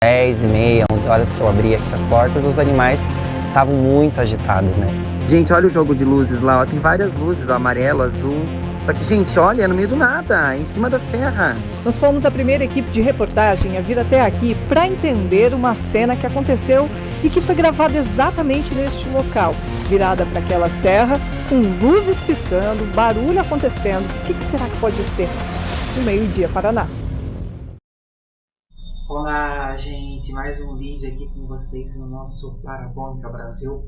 10, meia, 11 horas que eu abri aqui as portas, os animais estavam muito agitados, né? Gente, olha o jogo de luzes lá, ó. Tem várias luzes, ó, amarelo, azul. Só que, gente, olha, no meio do nada, em cima da serra. Nós fomos a primeira equipe de reportagem a vir até aqui para entender uma cena que aconteceu e que foi gravada exatamente neste local, virada para aquela serra, com luzes piscando, barulho acontecendo. O que será que pode ser? No meio-dia, Paraná. Olá, gente, mais um vídeo aqui com vocês no nosso Parabólica Brasil.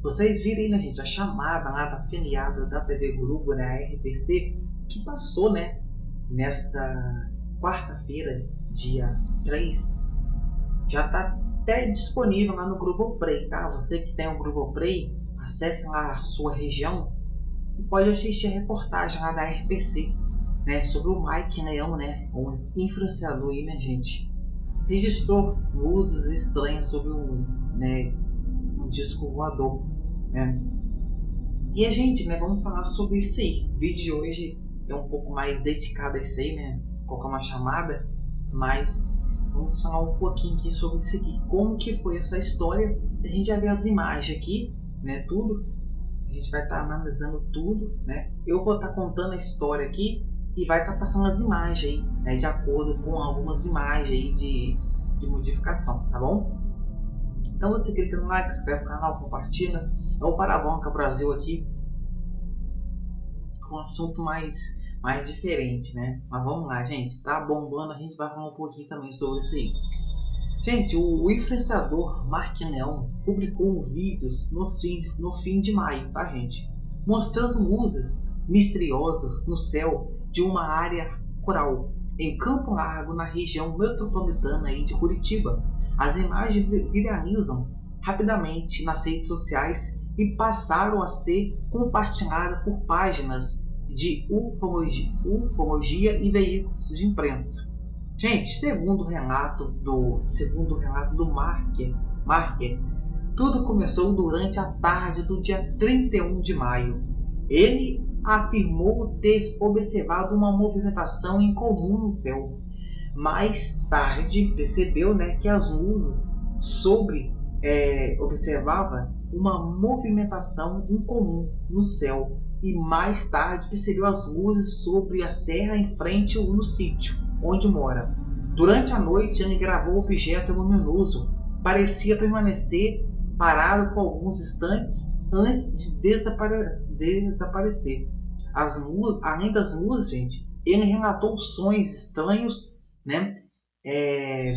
Vocês viram aí, né, gente, a chamada lá da afiliada da TV Globo, né, a RPC, que passou, né, nesta quarta-feira, dia 3, já tá até disponível lá no Globoplay, tá? Você que tem o Globoplay, acesse lá a sua região e pode assistir a reportagem lá da RPC, né, sobre o Mike Leão, né, um influenciador aí, né, gente, registrou luzes estranhas sobre um disco voador, né? E a gente, né, vamos falar sobre isso aí. O vídeo de hoje é um pouco mais dedicado a isso aí, né? Colocar uma chamada, mas vamos falar um pouquinho aqui sobre isso aqui. Como que foi essa história? A gente já vê as imagens aqui, né? Tudo. A gente vai estar analisando tudo, né? Eu vou estar contando a história aqui e vai estar passando as imagens aí, né? De acordo com algumas imagens aí de modificação, tá bom? Então você clica no like, se inscreve no canal, compartilha. É o Parabólica Brasil aqui, com um assunto mais diferente, né? Mas vamos lá, gente, tá bombando, a gente vai falar um pouquinho também sobre isso aí. Gente, o influenciador Mark Leão publicou vídeos no fim de maio, tá, gente? Mostrando luzes misteriosas no céu de uma área rural, em Campo Largo, na região metropolitana aí de Curitiba. As imagens viralizam rapidamente nas redes sociais e passaram a ser compartilhadas por páginas de ufologia e veículos de imprensa. Gente, segundo o relato do Marker, tudo começou durante a tarde do dia 31 de maio. Ele afirmou ter observado uma movimentação incomum no céu. Mais tarde percebeu, né, que as luzes observava uma movimentação incomum no céu, e mais tarde percebeu as luzes sobre a serra em frente no sítio onde mora. Durante a noite ele gravou o objeto luminoso, parecia permanecer parado por alguns instantes antes de desaparecer. Além das luzes, gente, ele relatou sons estranhos, né,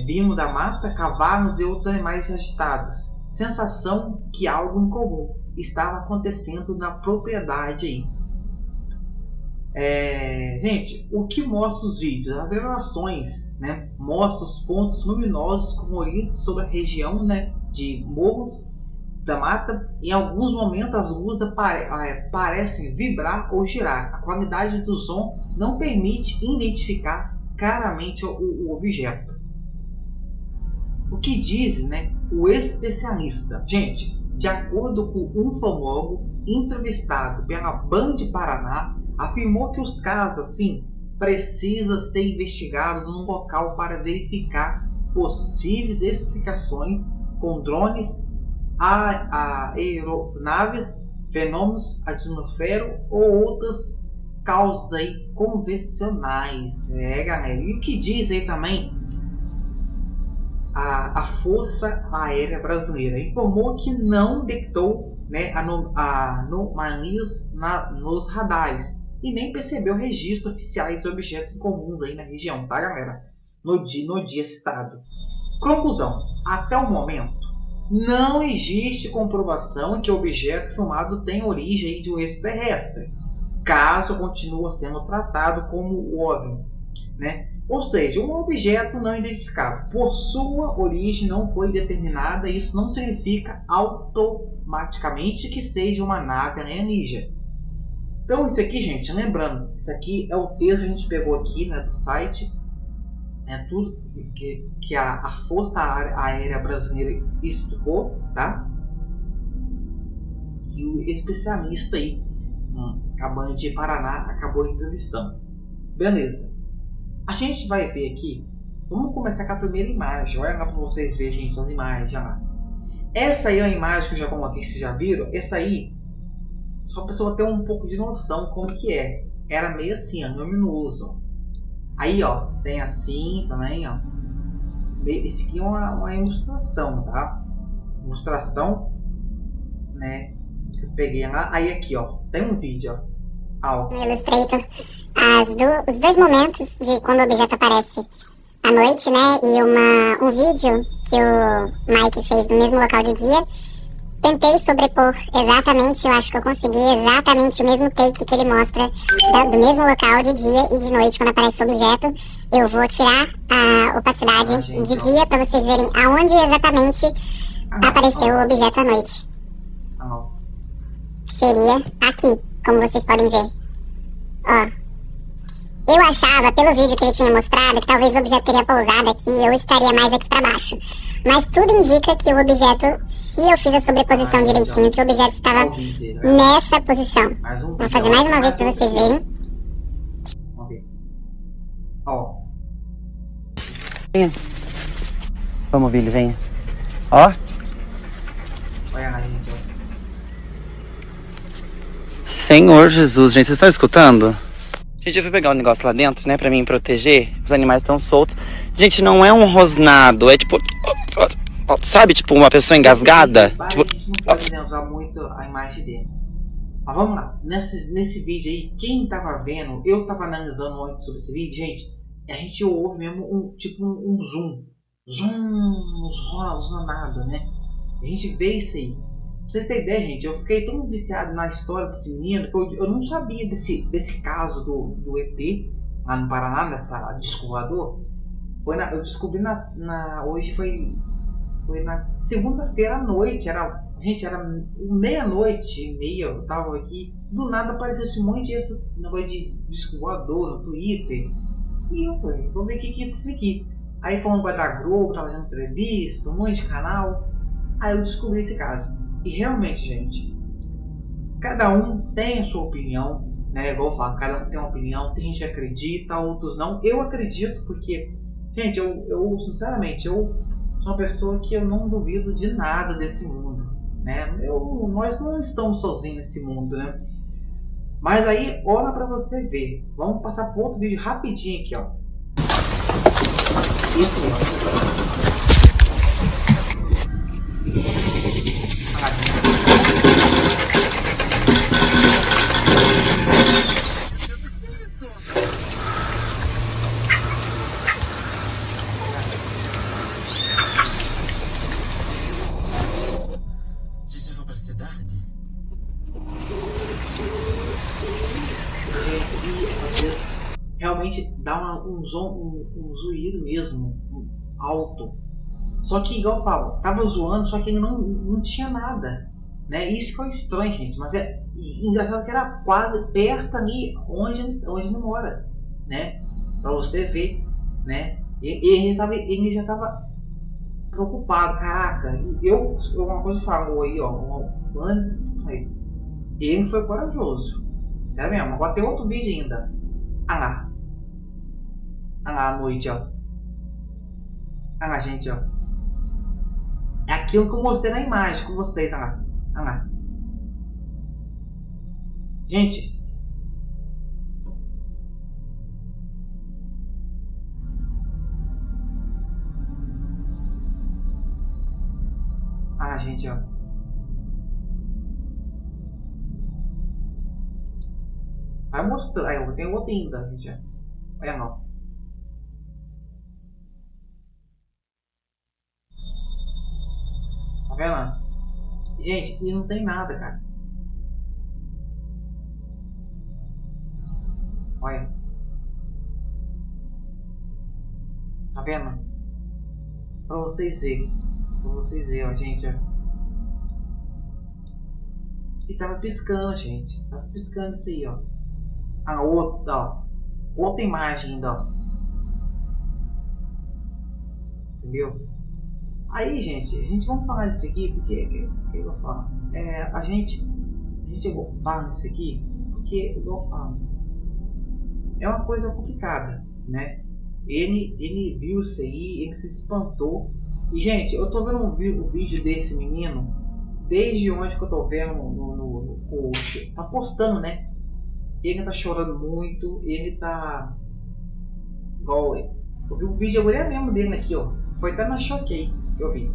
vindo da mata, cavalos e outros animais agitados. Sensação que algo incomum estava acontecendo na propriedade aí. Gente, o que mostra os vídeos? As gravações, né, mostram os pontos luminosos coloridos sobre a região, né, de morros da mata. Em alguns momentos as luzes parecem vibrar ou girar. A qualidade do som não permite identificar claramente o objeto. O que diz, né, o especialista? Gente, de acordo com um ufólogo entrevistado pela Band Paraná, afirmou que os casos assim precisam ser investigados no local para verificar possíveis explicações com drones, aeronaves, fenômenos atmosféricos ou outras causas aí convencionais. Galera, e o que diz aí também a Força Aérea Brasileira? Informou que não detectou, né, anomalias nos radares e nem percebeu registros oficiais de objetos incomuns aí na região, tá, galera? No dia citado. Conclusão: até o momento não existe comprovação que o objeto filmado tem origem de um extraterrestre, caso continue sendo tratado como OVNI, né? Ou seja, um objeto não identificado por sua origem não foi determinada. Isso não significa automaticamente que seja uma nave alienígena. Então isso aqui, gente, lembrando, isso aqui é o texto que a gente pegou aqui, né, do site, é tudo que a Força Aérea Brasileira explicou, tá? E o especialista aí, a Band de Paraná, acabou entrevistando. Beleza. A gente vai ver aqui Vamos começar com a primeira imagem. Olha lá pra vocês verem, gente, as imagens. Olha lá. Essa aí é a imagem que eu já coloquei, que vocês já viram. Essa aí, só pra pessoa ter um pouco de noção como que é. Era meio assim, ó, luminoso. Aí, ó, tem assim também, ó. Esse aqui é uma ilustração, tá? Ilustração, né? Que eu peguei lá. Aí aqui, ó, tem um vídeo, ó. No Illustrator, os dois momentos de quando o objeto aparece à noite, né? E um vídeo que o Mike fez no mesmo local de dia. Tentei sobrepor exatamente, eu acho que eu consegui exatamente o mesmo take que ele mostra do mesmo local de dia e de noite quando aparece o objeto. Eu vou tirar a opacidade de dia para vocês verem aonde exatamente apareceu o objeto à noite. Seria aqui, como vocês podem ver. Ó. Eu achava, pelo vídeo que ele tinha mostrado, que talvez o objeto teria pousado aqui ou estaria mais aqui para baixo. Mas tudo indica que o objeto, se eu fiz a sobreposição direitinho, que o objeto estava nessa posição. Vou fazer mais uma vez para vocês verem. Vamos ver. Ó. Venha. Vamos, Billy, venha. Ó. Olha lá, gente, ó. Senhor Jesus, gente, vocês estão escutando? Gente, eu fui pegar um negócio lá dentro, né, pra me proteger. Os animais estão soltos. Gente, não é um rosnado, é tipo... Sabe, tipo, uma pessoa engasgada? Tipo... A gente não pode, né, usar muito a imagem dele. Mas vamos lá. Nesse vídeo aí, quem tava vendo, eu tava analisando antes sobre esse vídeo, gente, a gente ouve mesmo um zoom. Zoom, nada, né? A gente vê isso aí. Pra vocês terem ideia, gente, eu fiquei tão viciado na história desse menino que eu não sabia desse caso do ET lá no Paraná, nessa disco voador. Eu descobri hoje foi na segunda-feira à noite, era meia-noite e meia, eu tava aqui, do nada apareceu esse monte de negócio de disco voador no Twitter. E eu falei, vou ver o que é isso aqui. Aí falando que vai dar Globo, tava fazendo entrevista, um monte de canal. Aí eu descobri esse caso. E realmente, gente, cada um tem a sua opinião, né? Igual eu falo, cada um tem uma opinião, tem gente que acredita, outros não. Eu acredito porque, gente, eu sinceramente, eu sou uma pessoa que eu não duvido de nada desse mundo, né? Nós não estamos sozinhos nesse mundo, né? Mas aí, olha pra você ver. Vamos passar pro outro vídeo rapidinho aqui, ó. Isso, ó. Realmente dá um zoído mesmo, alto. Só que, igual eu falo, tava zoando, só que ele não tinha nada, né? Isso que é estranho, gente. Mas é engraçado que era quase perto ali onde ele mora, né? Pra você ver, né? Ele já tava preocupado, caraca. Uma coisa falou aí, ó. Ele foi corajoso. Sério mesmo. Agora tem outro vídeo ainda. Ah lá, à noite, ó. Ah lá, gente, ó. É aquilo que eu mostrei na imagem com vocês, ah lá. Gente. Ah lá, gente, ó. Vai mostrar. Aí, tem outro ainda, gente, ó. Olha não. Tá vendo? Gente, e não tem nada, cara. Olha. Tá vendo? Pra vocês verem. Ó, gente, ó. E tava piscando, gente. Tava piscando isso aí, ó. A outra, ó. Outra imagem ainda, ó. Entendeu? Aí, gente, vamos falar disso aqui, porque que eu falo? A gente fala disso aqui, porque, igual eu falo, é uma coisa complicada, né? Ele viu isso aí, ele se espantou. E, gente, eu tô vendo o vídeo desse menino desde onde que eu tô vendo no post. Tá postando, né? Ele tá chorando muito, ele tá... Igual... Eu vi o vídeo agora mesmo dele aqui, ó. Foi até na Choquei, eu vi.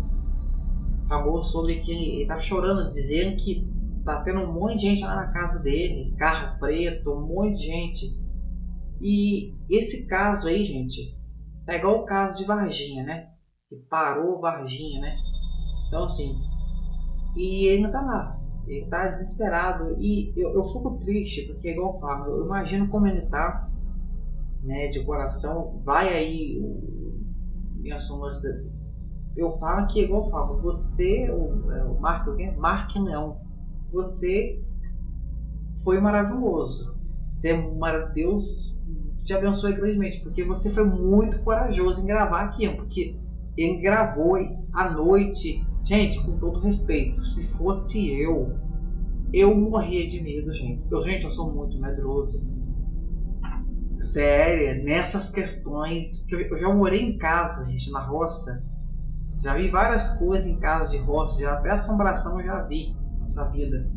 Falou sobre que ele tá chorando, dizendo que tá tendo um monte de gente lá na casa dele. Carro preto, um monte de gente. E esse caso aí, gente, é igual o caso de Varginha, né? Que parou Varginha, né? Então, assim... E ele não tá lá. Ele tá desesperado. E eu fico triste, porque igual eu falo, eu imagino como ele tá, né, de coração. Vai aí, minha sonância. Eu falo que, igual eu falo, você, o Mark Leão, você foi maravilhoso. Você é maravilhoso. Te abençoe grandemente, porque você foi muito corajoso em gravar aqui, porque ele gravou à noite. Gente, com todo respeito, se fosse eu morria de medo, gente. Eu sou muito medroso. Sério, nessas questões, porque eu já morei em casa, gente, na roça. Já vi várias coisas em casa de roça, já até assombração eu já vi nessa vida.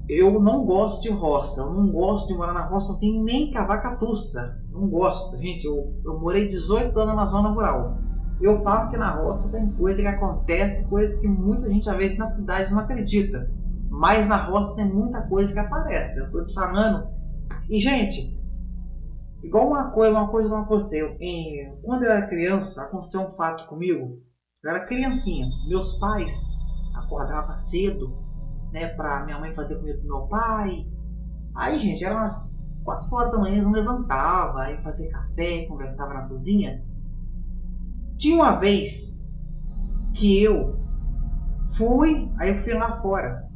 Eu não gosto de roça, eu não gosto de morar na roça assim, nem cavar catuça. Não gosto, gente. Eu morei 18 anos na zona rural. Eu falo que na roça tem coisa que acontece, coisa que muita gente às vezes na cidade não acredita. Mas na roça tem muita coisa que aparece. Eu tô te falando. E, gente, igual uma coisa com você. Quando eu era criança, aconteceu um fato comigo. Eu era criancinha. Meus pais acordavam cedo, né, pra minha mãe fazer comida pro meu pai. Aí, gente, era umas 4 horas da manhã, eles não levantavam, aí fazia café, conversava na cozinha. Tinha uma vez que eu fui lá fora.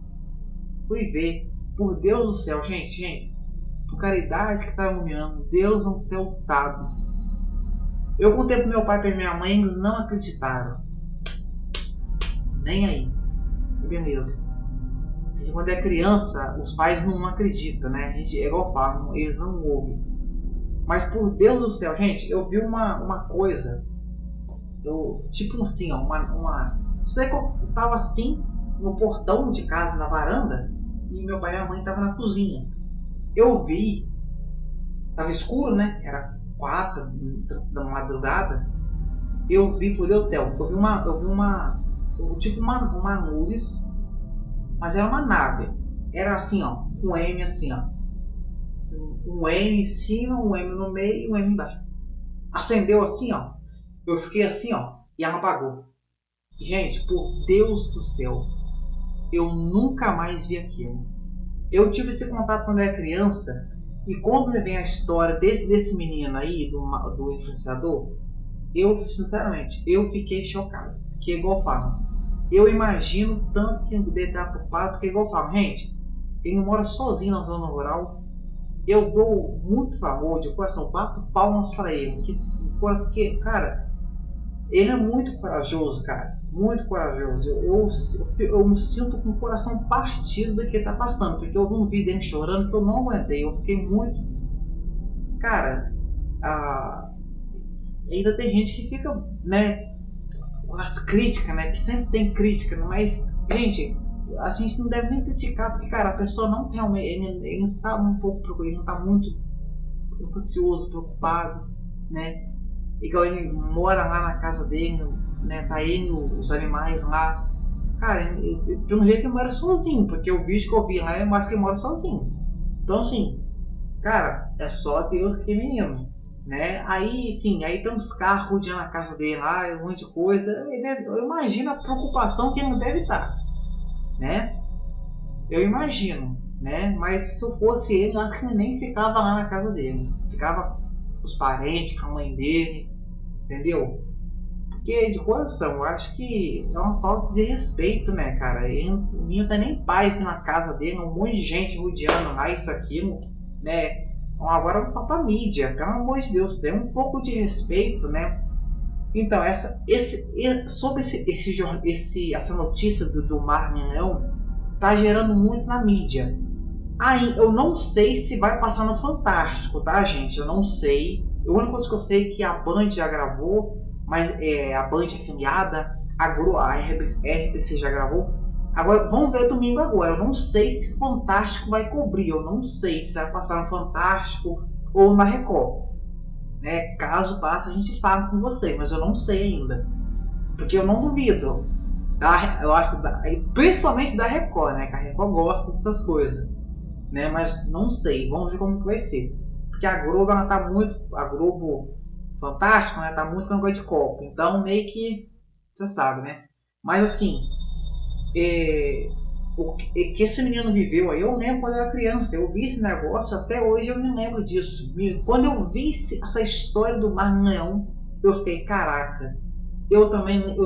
Fui ver. Por Deus do céu, gente, por caridade que tá iluminando, Deus no céu sabe. Eu contei pro meu pai e pra minha mãe, eles não acreditaram. Nem aí. Beleza. E quando é criança, os pais não acreditam, né? A gente, é igual eu falo, eles não ouvem. Mas por Deus do céu, gente, eu vi uma coisa. Tipo assim, ó, Você que eu tava assim, no portão de casa, na varanda, e meu pai e minha mãe estavam na cozinha. Eu vi, tava escuro, né? Era 4 da madrugada. Eu vi, por Deus do céu, eu vi uma luz, mas era uma nave. Era assim, ó, com M assim, ó. Um M em cima, um M no meio e um M embaixo. Acendeu assim, ó. Eu fiquei assim, ó, e ela apagou. Gente, por Deus do céu, eu nunca mais vi aquilo. Eu tive esse contato quando eu era criança, e quando me vem a história desse menino aí, do influenciador, sinceramente, eu fiquei chocado. Porque igual eu falo, eu imagino tanto que ele deve estar preocupado, porque igual eu falo, gente, ele mora sozinho na zona rural. Eu dou muito favor de coração, bato palmas para ele, porque, cara, ele é muito corajoso, cara. Muito corajoso. Eu me sinto com o coração partido do que ele tá passando. Porque eu vi um vídeo dele chorando que eu não aguentei. Eu fiquei muito... Cara, ainda tem gente que fica, né, com as críticas, né? Que sempre tem crítica. Mas, gente, a gente não deve nem criticar. Porque, cara, a pessoa não realmente... Ele não tá um pouco... Ele não tá muito ansioso, preocupado, né? Igual ele mora lá na casa dele, né? Tá ele, os animais lá. Cara, pelo jeito ele mora sozinho, porque o vídeo que eu vi lá é mais que ele mora sozinho. Então, assim, cara, é só Deus que é menino, né? Aí, sim, aí tem uns carros rodeando a casa dele lá, um monte de coisa. Eu imagino a preocupação que ele não deve estar, né? Eu imagino, né? Mas se eu fosse ele, eu acho que ele nem ficava lá na casa dele. Ficava os parentes, com a mãe dele, entendeu? Porque de coração, eu acho que é uma falta de respeito, né, cara? O menino não tem nem paz na casa dele, um monte de gente rodeando lá, isso, aquilo, né? Então, agora eu vou falar pra mídia, pelo amor de Deus, tem um pouco de respeito, né? Então, sobre essa notícia do Mark Leão, tá gerando muito na mídia. Aí, eu não sei se vai passar no Fantástico, tá, gente? Eu não sei. A única coisa que eu sei é que a Band já gravou, mas a Band é filiada, a RBC já gravou. Agora, vamos ver domingo agora. Eu não sei se o Fantástico vai cobrir, eu não sei se vai passar no Fantástico ou na Record. Né? Caso passe, a gente fala com vocês, mas eu não sei ainda. Porque eu não duvido. Eu acho que principalmente da Record, né? Que a Record gosta dessas coisas. Né? Mas não sei, vamos ver como que vai ser. Porque a Globo, ela tá muito. A Globo Fantástico, né? Tá muito com negócio de copo. Então meio que. Você sabe, né? Mas assim. O que esse menino viveu aí, eu lembro quando eu era criança. Eu vi esse negócio, até hoje eu me lembro disso. Quando eu vi essa história do Mar Leão, eu fiquei, caraca. Eu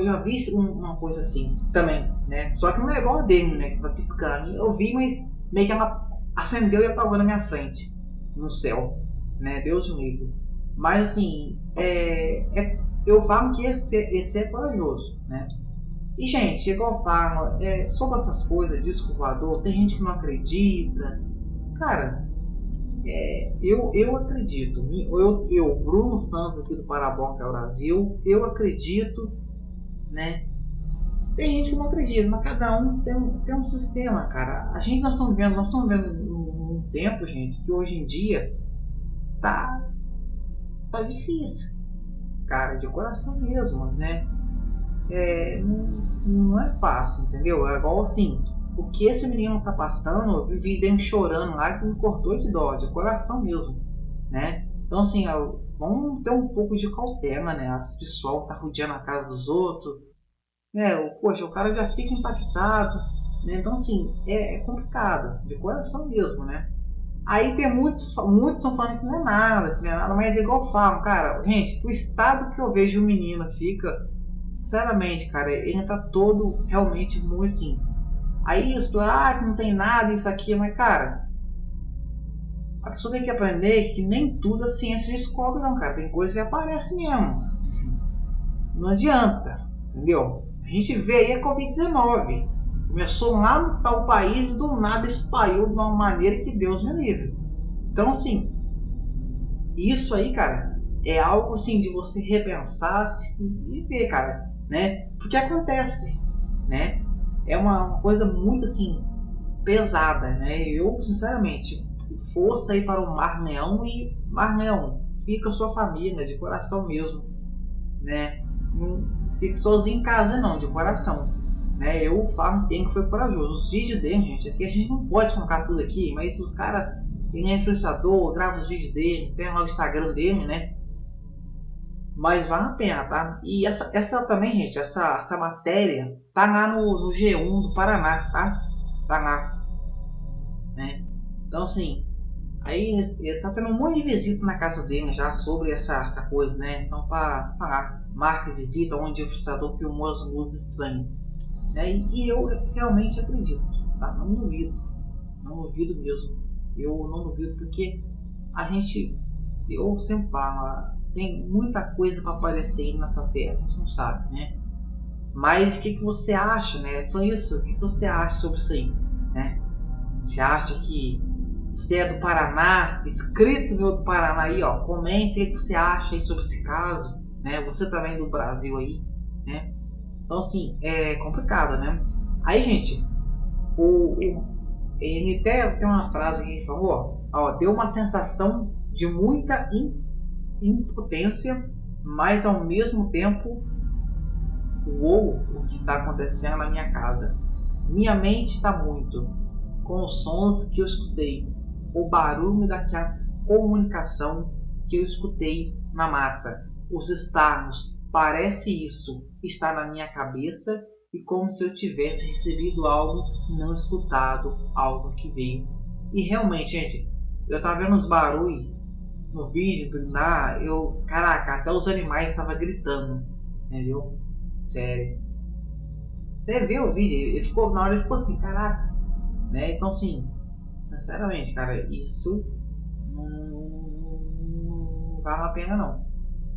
já vi uma coisa assim também, né? Só que não é igual a dele, né? Que vai piscando. Eu vi, mas meio que ela acendeu e apagou na minha frente, no céu, né? Deus me livre. Mas assim, eu falo que esse é corajoso, né? E gente, igual eu falo, sobre essas coisas, disco voador, tem gente que não acredita. Cara, eu acredito. Eu, Bruno Santos aqui do Parabólica Brasil, eu acredito, né? Tem gente que não acredita, mas cada um tem um sistema, cara. Nós estamos vendo um tempo, gente, que hoje em dia tá difícil, cara, de coração mesmo, né? Não é fácil, entendeu? É igual assim, o que esse menino tá passando, eu vivi dentro chorando lá, que me cortou de dó, de coração mesmo, né? Então assim, vamos ter um pouco de cautela, né? As pessoal tá rodeando a casa dos outros, né? Poxa, o cara já fica impactado, né? Então assim, é complicado, de coração mesmo, né? Aí tem muitos estão falando que não é nada, mas é igual eu falo, cara, gente, o estado que eu vejo o menino fica, sinceramente, cara, ele tá todo realmente muito assim. Aí isso, que não tem nada, isso aqui, mas cara, a pessoa tem que aprender que nem tudo a ciência descobre, não, cara. Tem coisa que aparece mesmo. Não adianta, entendeu? A gente vê aí a Covid-19. Começou lá no tal país e do nada espalhou de uma maneira que Deus me livre. Então, assim, isso aí, cara, é algo assim de você repensar e ver, cara, né? Porque acontece, né? É uma coisa muito assim pesada, né? Eu, sinceramente, força aí para o Mar Leão e Mar Leão, fica a sua família de coração mesmo, né? Não fique sozinho em casa não, de coração, né? Eu falo que foi corajoso. Os vídeos dele, gente, aqui a gente não pode colocar tudo aqui, mas o cara, ele é influenciador, grava os vídeos dele, tem lá o Instagram dele, né? Mas vale a pena, tá? E essa também, gente, essa matéria tá lá no G1 do Paraná, tá? Tá lá, né? Então, assim, aí tá tendo um monte de visita na casa dele já sobre essa coisa, né? Então, para falar, marca visita onde o influenciador filmou as luzes estranhas, né? E eu realmente acredito, tá? Não duvido mesmo. Eu não duvido porque eu sempre falo, tem muita coisa para aparecer aí nessa terra, a gente não sabe, né? Mas o que você acha, né? Foi isso, o que você acha sobre isso aí, né? Você acha que você é do Paraná, inscrito meu do Paraná aí, ó, comente aí o que você acha aí sobre esse caso, né? Você também do Brasil aí, né? Então assim, é complicado, né? Aí, gente, ele até tem uma frase que ele falou, ó, deu uma sensação de muita impotência, mas ao mesmo tempo, o que está acontecendo na minha casa. Minha mente está muito com os sons que eu escutei, o barulho daquela comunicação que eu escutei na mata, os estalos, parece isso está na minha cabeça e como se eu tivesse recebido algo não escutado, algo que veio. E realmente, gente, eu tava vendo os barulhos no vídeo, caraca, até os animais estavam gritando, entendeu? Sério. Você vê o vídeo, na hora ele ficou assim, caraca, né? Então assim, sinceramente, cara, isso não vale a pena não.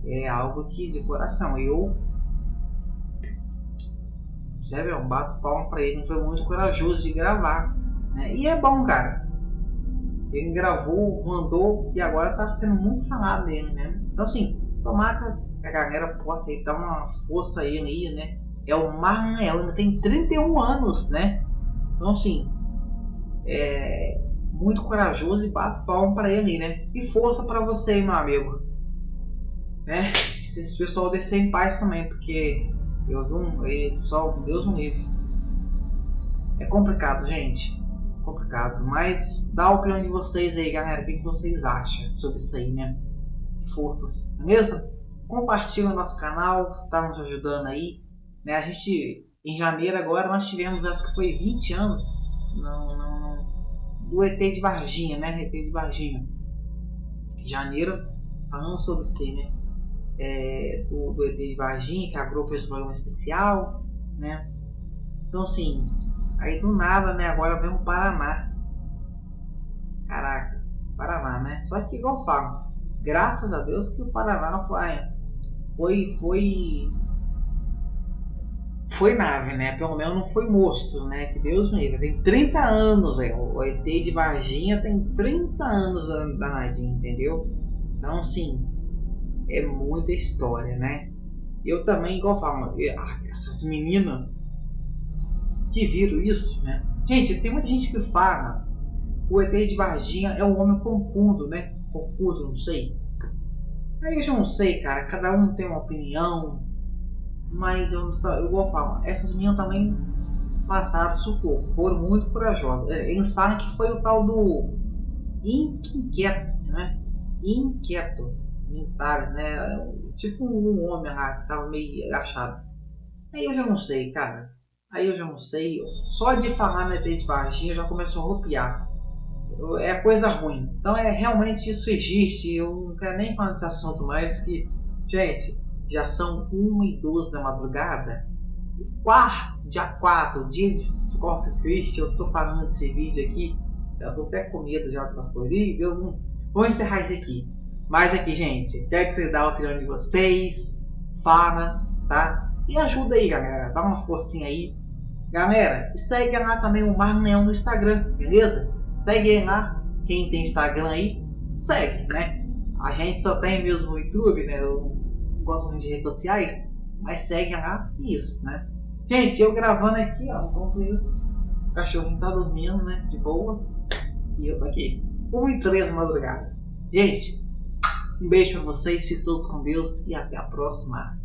É algo que de coração, sério, bato palma pra ele, foi muito corajoso de gravar, né? E é bom, cara. Ele gravou, mandou e agora tá sendo muito falado dele, né? Então assim, tomara que a galera possa aí dar uma força a ele aí, né? É o Marlon Leal, ainda tem 31 anos, né? Então assim, é muito corajoso e bate palma pra ele, né? E força pra você, meu amigo, né? Esse pessoal descer em paz também, porque eu vi só Deus me livre. É complicado, gente. Complicado. Mas dá a opinião de vocês aí, galera. O que vocês acham sobre isso aí, né? Forças, beleza? Compartilha o nosso canal, que está nos ajudando aí, né? A gente, em janeiro agora, nós tivemos, acho que foi 20 anos do ET de Varginha, né? ET de Varginha. Em janeiro, falando sobre isso aí, né? Do ET de Varginha, que a Globo fez um programa especial, né? Então assim, aí do nada, né? Agora vem o Paraná. Caraca, Paraná, né? Só que igual eu falo, graças a Deus que o Paraná foi nave, né? Pelo menos não foi monstro, né? Que Deus me livre. Tem 30 anos, velho. O ET de Varginha tem 30 anos danadinho, entendeu? Então assim, é muita história, né? Eu também, igual eu falo, essas meninas que viram isso, né? Gente, tem muita gente que fala que o ET de Varginha é um homem concudo, né? Concudo, não sei. Aí eu já não sei, cara. Cada um tem uma opinião. Mas eu vou falar, essas meninas também passaram sufoco. Foram muito corajosas. Eles falam que foi o tal do inquieto, né? Inquieto. Militares, né? Tipo um homem lá que tava meio agachado. Aí eu já não sei, cara. Aí eu já não sei. Só de falar no ET de Varginha já começou a arrepiar. É coisa ruim. Então realmente isso existe. Eu não quero nem falar desse assunto mais. Que, gente, já são 1h12 da madrugada. Dia 4, dia de Corpus Christi. Eu tô falando desse vídeo aqui. Eu tô até com medo já dessas coisas. Vou encerrar isso aqui. Mas aqui, gente, quero que vocês dêem a opinião de vocês. Fala, tá? E ajuda aí, galera. Dá uma forcinha aí. Galera, e segue lá também o Marlon Leal no Instagram, beleza? Segue ele lá. Quem tem Instagram aí, segue, né? A gente só tem mesmo no YouTube, né? Eu não gosto muito de redes sociais. Mas segue lá e isso, né? Gente, eu gravando aqui, ó. Enquanto isso, o cachorrinho está dormindo, né? De boa. E eu tô aqui. 1h13 da madrugada. Gente, um beijo pra vocês, fiquem todos com Deus e até a próxima.